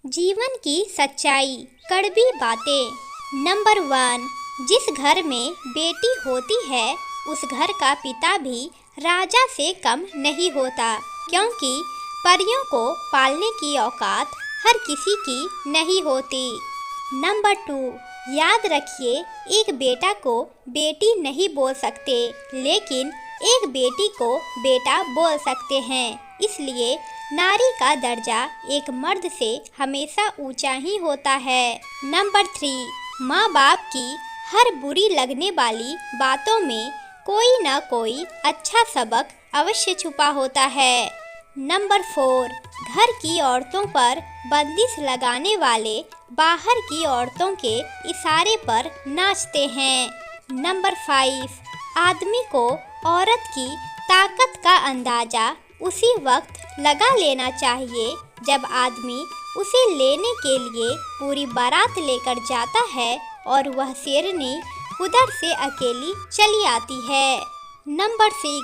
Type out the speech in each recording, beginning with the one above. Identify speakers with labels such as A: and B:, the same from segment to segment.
A: जीवन की सच्चाई, कड़वी बातें। नंबर 1, जिस घर में बेटी होती है उस घर का पिता भी राजा से कम नहीं होता, क्योंकि परियों को पालने की औकात हर किसी की नहीं होती। नंबर 2, याद रखिए, एक बेटा को बेटी नहीं बोल सकते, लेकिन एक बेटी को बेटा बोल सकते हैं। इसलिए नारी का दर्जा एक मर्द से हमेशा ऊंचा ही होता है। नंबर 3, माँ बाप की हर बुरी लगने वाली बातों में कोई ना कोई अच्छा सबक अवश्य छुपा होता है। नंबर 4, घर की औरतों पर बंदिश लगाने वाले बाहर की औरतों के इशारे पर नाचते हैं। नंबर 5, आदमी को औरत की ताकत का अंदाजा उसी वक्त लगा लेना चाहिए जब आदमी उसे लेने के लिए पूरी बारात लेकर जाता है और वह शेरनी उधर से अकेली चली आती है। नंबर 6,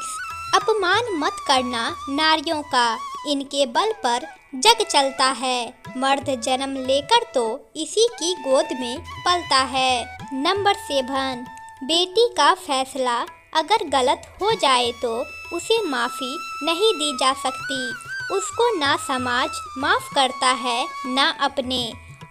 A: अपमान मत करना नारियों का, इनके बल पर जग चलता है। मर्द जन्म लेकर तो इसी की गोद में पलता है। नंबर 7, बेटी का फैसला अगर गलत हो जाए तो उसे माफ़ी नहीं दी जा सकती। उसको ना समाज माफ़ करता है ना अपने।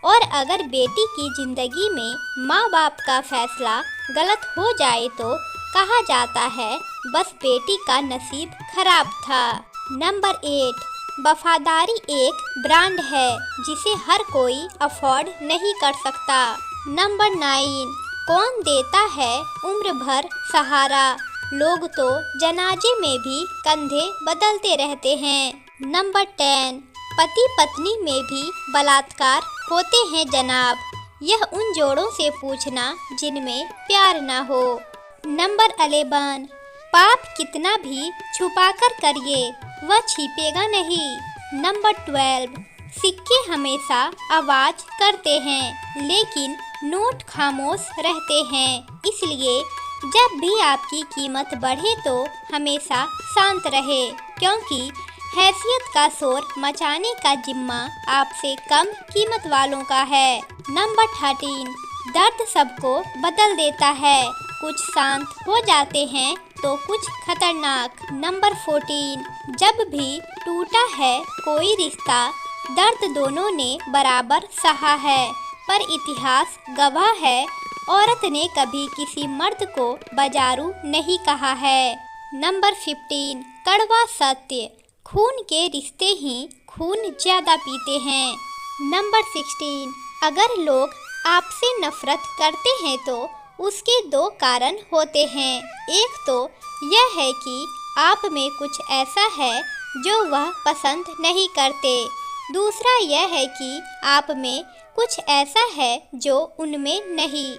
A: और अगर बेटी की ज़िंदगी में माँ बाप का फैसला गलत हो जाए तो कहा जाता है बस बेटी का नसीब खराब था। नंबर 8, वफादारी एक ब्रांड है जिसे हर कोई अफोर्ड नहीं कर सकता। नंबर 9, कौन देता है उम्र भर सहारा, लोग तो जनाजे में भी कंधे बदलते रहते हैं। नंबर 10, पति पत्नी में भी बलात्कार होते हैं जनाब, यह उन जोड़ों से पूछना जिनमें प्यार ना हो। नंबर 11, पाप कितना भी छुपाकर करिए वह छिपेगा नहीं। नंबर 12, सिक्के हमेशा आवाज करते हैं लेकिन नोट खामोश रहते हैं, इसलिए जब भी आपकी कीमत बढ़े तो हमेशा शांत रहे, क्योंकि हैसियत का शोर मचाने का जिम्मा आपसे कम कीमत वालों का है। नंबर 13, दर्द सबको बदल देता है, कुछ शांत हो जाते हैं तो कुछ खतरनाक। नंबर 14, जब भी टूटा है कोई रिश्ता दर्द दोनों ने बराबर सहा है, पर इतिहास गवाह है औरत ने कभी किसी मर्द को बाजारू नहीं कहा है। नंबर 15, कड़वा सत्य, खून के रिश्ते ही खून ज़्यादा पीते हैं। नंबर 16, अगर लोग आपसे नफरत करते हैं तो उसके 2 कारण होते हैं। एक तो यह है कि आप में कुछ ऐसा है जो वह पसंद नहीं करते, दूसरा यह है कि आप में कुछ ऐसा है जो उनमें नहीं।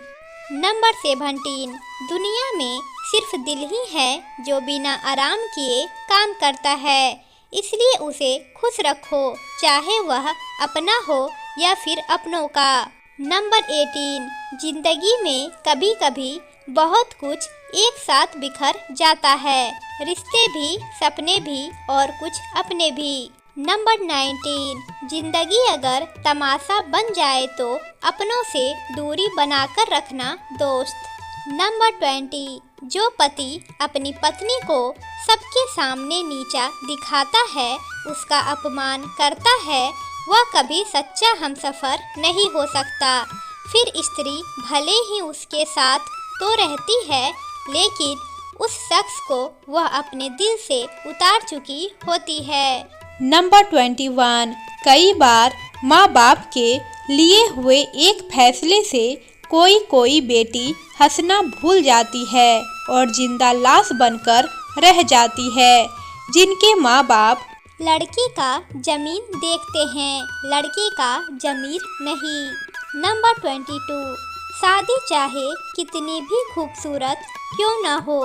A: नंबर 17, दुनिया में सिर्फ दिल ही है जो बिना आराम किए काम करता है, इसलिए उसे खुश रखो, चाहे वह अपना हो या फिर अपनों का। नंबर 18, जिंदगी में कभी कभी बहुत कुछ एक साथ बिखर जाता है, रिश्ते भी, सपने भी और कुछ अपने भी। नंबर 19, जिंदगी अगर तमाशा बन जाए तो अपनों से दूरी बनाकर रखना दोस्त। नंबर 20, जो पति अपनी पत्नी को सबके सामने नीचा दिखाता है, उसका अपमान करता है, वह कभी सच्चा हमसफर नहीं हो सकता। फिर स्त्री भले ही उसके साथ तो रहती है, लेकिन उस शख्स को वह अपने दिल से उतार चुकी होती है।
B: नंबर 21, कई बार माँ बाप के लिए हुए एक फैसले से कोई बेटी हंसना भूल जाती है और जिंदा लाश बनकर रह जाती है। जिनके माँ बाप
A: लड़की का जमीन देखते हैं, लड़के का जमीर नहीं। नंबर 22, शादी चाहे कितनी भी खूबसूरत क्यों ना हो,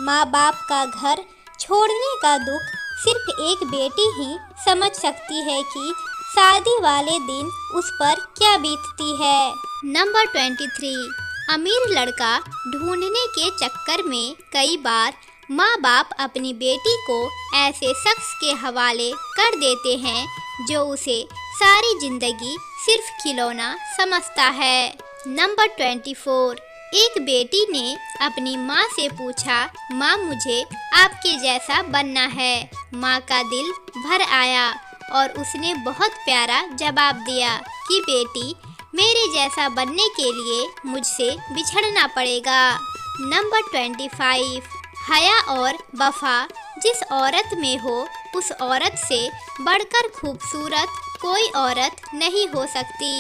A: माँ बाप का घर छोड़ने का दुख सिर्फ एक बेटी ही समझ सकती है कि शादी वाले दिन उस पर क्या बीतती है। नंबर 23, अमीर लड़का ढूंढने के चक्कर में कई बार माँ बाप अपनी बेटी को ऐसे शख्स के हवाले कर देते हैं जो उसे सारी जिंदगी सिर्फ खिलौना समझता है। नंबर 24, एक बेटी ने अपनी माँ से पूछा, माँ मुझे आपके जैसा बनना है। माँ का दिल भर आया और उसने बहुत प्यारा जवाब दिया कि बेटी, मेरे जैसा बनने के लिए मुझसे बिछड़ना पड़ेगा। नंबर 25, हया और वफा जिस औरत में हो उस औरत से बढ़कर खूबसूरत कोई औरत नहीं हो सकती।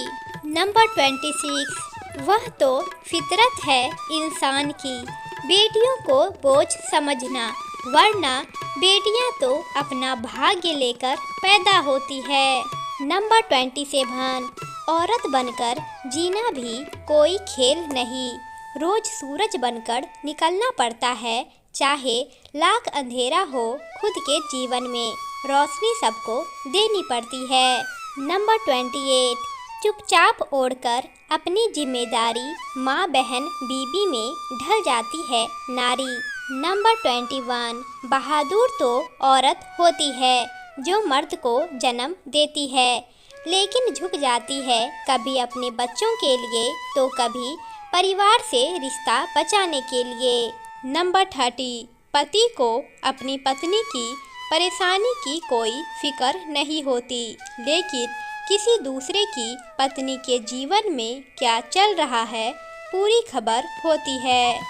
A: नंबर 26, वह तो फितरत है इंसान की, बेटियों को बोझ समझना, वरना बेटियां तो अपना भाग्य लेकर पैदा होती है। नंबर 27, औरत बनकर जीना भी कोई खेल नहीं, रोज सूरज बनकर निकलना पड़ता है, चाहे लाख अंधेरा हो खुद के जीवन में, रोशनी सबको देनी पड़ती है। नंबर 28, चुपचाप ओढ़कर अपनी जिम्मेदारी माँ बहन बीबी में ढल जाती है नारी। नंबर 21, बहादुर तो औरत होती है जो मर्द को जन्म देती है, लेकिन झुक जाती है कभी अपने बच्चों के लिए तो कभी परिवार से रिश्ता बचाने के लिए। नंबर 30, पति को अपनी पत्नी की परेशानी की कोई फिक्र नहीं होती, लेकिन किसी दूसरे की पत्नी के जीवन में क्या चल रहा है पूरी खबर होती है।